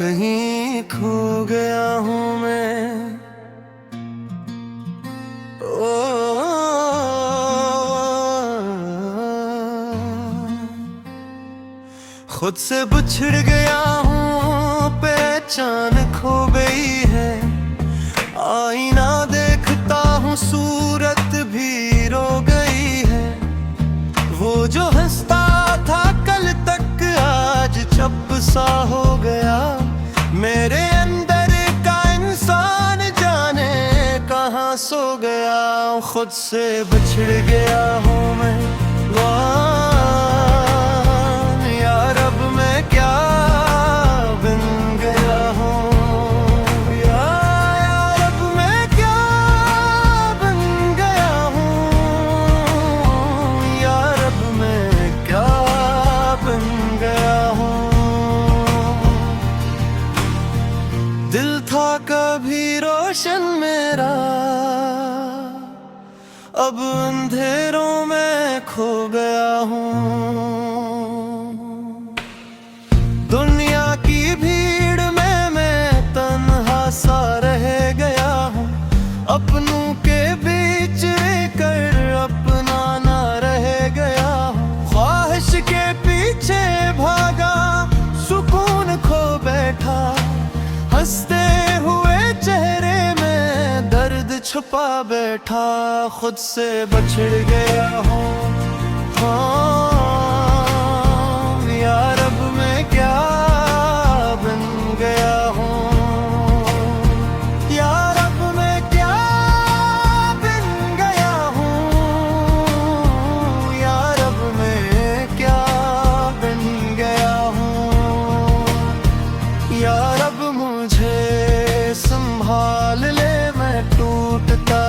कहीं खो गया हूँ मैं। ओ खुद से बिछड़ गया हूँ, पहचान खो गई है। आईना देखता हूँ, सूरत भी रो गई है। वो जो हंसता था कल तक आज चुप सा हो गया। मेरे अंदर का इंसान जाने कहाँ सो गया। खुद से बिछड़ गया हूँ मैं। यार अब मैं क्या बन गया हूँ। यार अब मैं क्या बन गया हूँ। यार अब मैं क्या बन गया हूँ। दिल था कभी रोशन मेरा, अब अंधेरों में खो गया हूँ। दुनिया की भीड़ में मैं तन्हा सा रह गया हूँ। अपनों के बीच रहकर अपना ना रह गया हूँ। ख्वाहिश के पीछे भागा, सुकून खो बैठा। हंसते हुए चेहरे में दर्द छुपा बैठा। खुद से बिछड़ गया हूँ। यार अब मैं क्या बन गया हूँ। यार अब मैं क्या बन गया हूँ। यार अब मैं क्या बन गया हूँ। यार अब मुझे संभाल ले, मैं टूटता